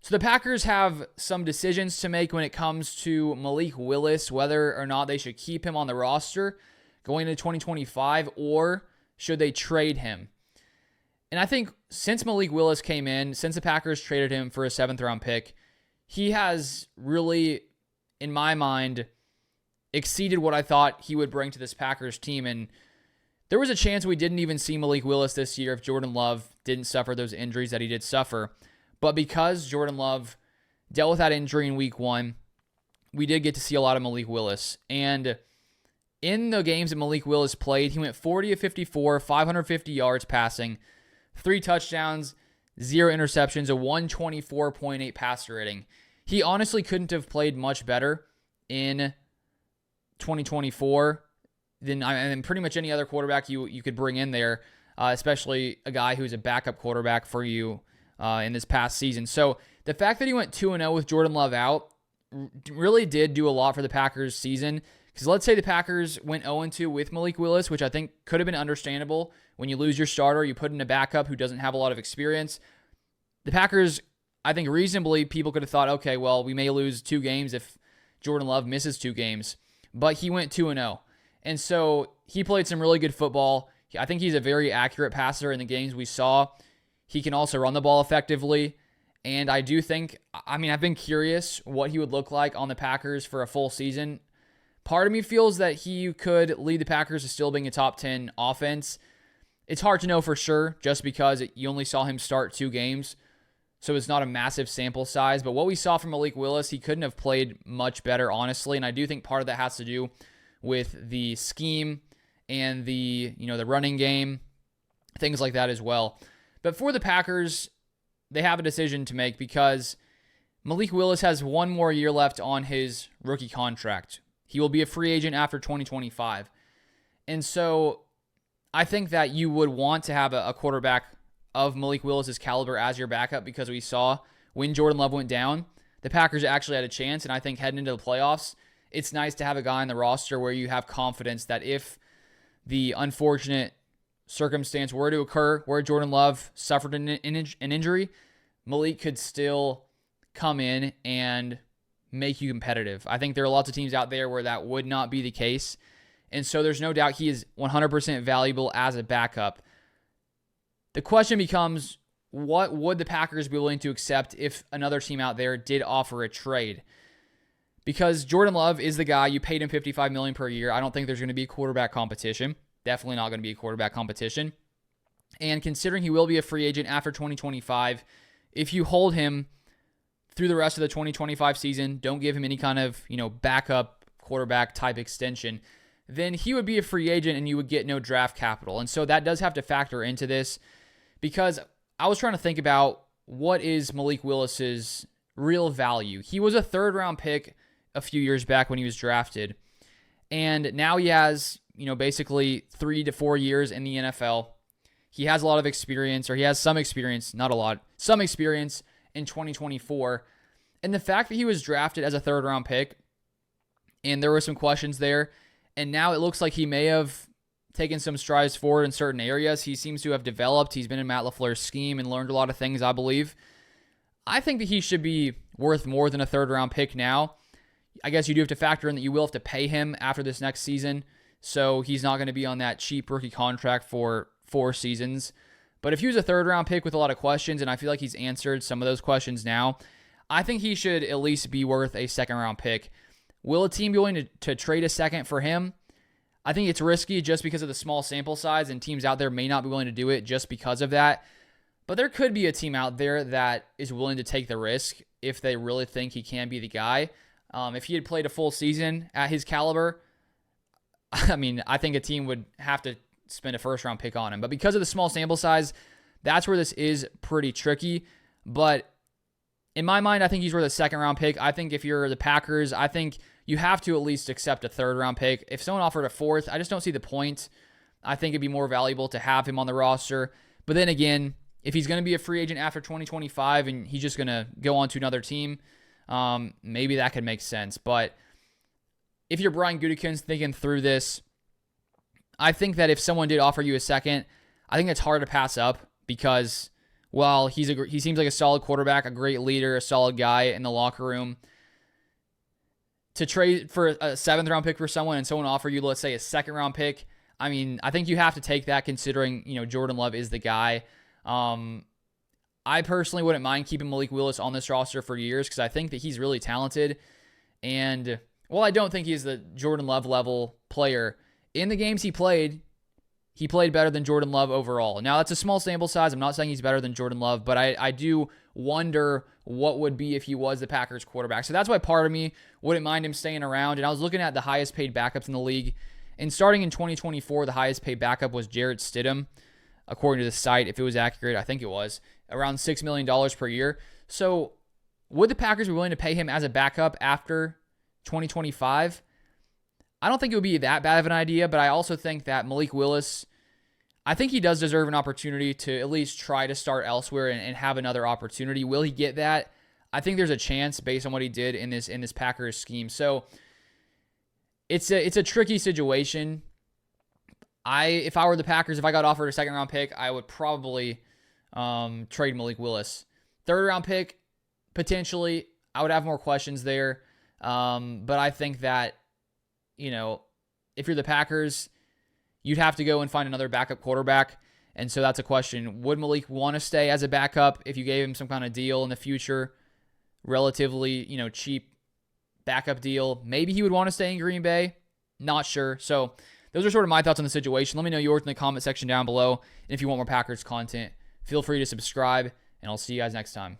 So the Packers have some decisions to make when it comes to Malik Willis, whether or not they should keep him on the roster going into 2025 or should they trade him. And I think since Malik Willis came in, since the Packers traded him for a 7th-round pick, he has really, in my mind, exceeded what I thought he would bring to this Packers team. And there was a chance we didn't even see Malik Willis this year if Jordan Love didn't suffer those injuries that he did suffer. But because Jordan Love dealt with that injury in week 1, we did get to see a lot of Malik Willis. And in the games that Malik Willis played, he went 40 of 54, 550 yards passing, 3 touchdowns, 0 interceptions, a 124.8 passer rating. He honestly couldn't have played much better in 2024 than pretty much any other quarterback you could bring in there, especially a guy who's a backup quarterback for you in this past season. So the fact that he went 2-0 with Jordan Love out really did do a lot for the Packers season. Because let's say the Packers went 0-2 with Malik Willis, which I think could have been understandable. When you lose your starter, you put in a backup who doesn't have a lot of experience. The Packers, I think reasonably, people could have thought, okay, well, we may lose 2 games if Jordan Love misses 2 games. But he went 2-0. And so he played some really good football. I think he's a very accurate passer in the games we saw. He can also run the ball effectively. And I do think, I've been curious what he would look like on the Packers for a full season. Part of me feels that he could lead the Packers to still being a top 10 offense. It's hard to know for sure just because you only saw him start 2 games. So it's not a massive sample size. But what we saw from Malik Willis, he couldn't have played much better, honestly. And I do think part of that has to do with the scheme and the running game, things like that as well. But for the Packers, they have a decision to make because Malik Willis has 1 more year left on his rookie contract. He will be a free agent after 2025. And so I think that you would want to have a quarterback of Malik Willis' caliber as your backup because we saw when Jordan Love went down, the Packers actually had a chance. And I think heading into the playoffs, it's nice to have a guy in the roster where you have confidence that if the unfortunate circumstance were to occur where Jordan Love suffered an injury, Malik could still come in and make you competitive. I think there are lots of teams out there where that would not be the case. And so there's no doubt he is 100% valuable as a backup. The question becomes, what would the Packers be willing to accept if another team out there did offer a trade? Because Jordan Love is the guy, you paid him $55 million per year. I don't think there's going to be a quarterback competition. Definitely not going to be a quarterback competition. And considering he will be a free agent after 2025, if you hold him through the rest of the 2025 season, don't give him any kind of, backup quarterback type extension, then he would be a free agent and you would get no draft capital. And so that does have to factor into this because I was trying to think about what is Malik Willis's real value. He was a 3rd-round pick a few years back when he was drafted. And now he has, basically 3 to 4 years in the NFL. He has a lot of experience, or he has some experience, not a lot, some experience in 2024. And the fact that he was drafted as a 3rd-round pick, and there were some questions there, and now it looks like he may have taken some strides forward in certain areas. He seems to have developed. He's been in Matt LaFleur's scheme and learned a lot of things, I believe. I think that he should be worth more than a 3rd-round pick now. I guess you do have to factor in that you will have to pay him after this next season, so he's not going to be on that cheap rookie contract for 4 seasons. But if he was a 3rd-round pick with a lot of questions, and I feel like he's answered some of those questions now, I think he should at least be worth a 2nd-round pick. Will a team be willing to trade a second for him? I think it's risky just because of the small sample size, and teams out there may not be willing to do it just because of that. But there could be a team out there that is willing to take the risk if they really think he can be the guy. If he had played a full season at his caliber, I think a team would have to spend a 1st-round pick on him. But because of the small sample size, that's where this is pretty tricky. But in my mind, I think he's worth a 2nd-round pick. I think if you're the Packers, I think you have to at least accept a 3rd-round pick. If someone offered a 4th, I just don't see the point. I think it'd be more valuable to have him on the roster. But then again, if he's going to be a free agent after 2025 and he's just going to go on to another team, maybe that could make sense. But if you're Brian Gutekunst thinking through this, I think that if someone did offer you a second, I think it's hard to pass up because while he seems like a solid quarterback, a great leader, a solid guy in the locker room, to trade for a 7th round pick for someone and someone offer you, let's say, a 2nd round pick, I mean, I think you have to take that considering, Jordan Love is the guy. I personally wouldn't mind keeping Malik Willis on this roster for years because I think that he's really talented. And while I don't think he's the Jordan Love level player, in the games he played better than Jordan Love overall. Now, that's a small sample size. I'm not saying he's better than Jordan Love, but I do wonder what would be if he was the Packers quarterback. So that's why part of me wouldn't mind him staying around. And I was looking at the highest paid backups in the league. And starting in 2024, the highest paid backup was Jarrett Stidham, according to the site. If it was accurate, I think it was, around $6 million per year. So would the Packers be willing to pay him as a backup after 2025? I don't think it would be that bad of an idea, but I also think that Malik Willis, I think he does deserve an opportunity to at least try to start elsewhere and have another opportunity. Will he get that? I think there's a chance based on what he did in this Packers scheme. So it's a tricky situation. If I were the Packers, if I got offered a 2nd round pick, I would probably trade Malik Willis. 3rd round pick, potentially, I would have more questions there. But I think that, if you're the Packers, you'd have to go and find another backup quarterback. And so that's a question. Would Malik want to stay as a backup if you gave him some kind of deal in the future? Relatively, cheap backup deal. Maybe he would want to stay in Green Bay. Not sure. So those are sort of my thoughts on the situation. Let me know yours in the comment section down below. And if you want more Packers content, feel free to subscribe, and I'll see you guys next time.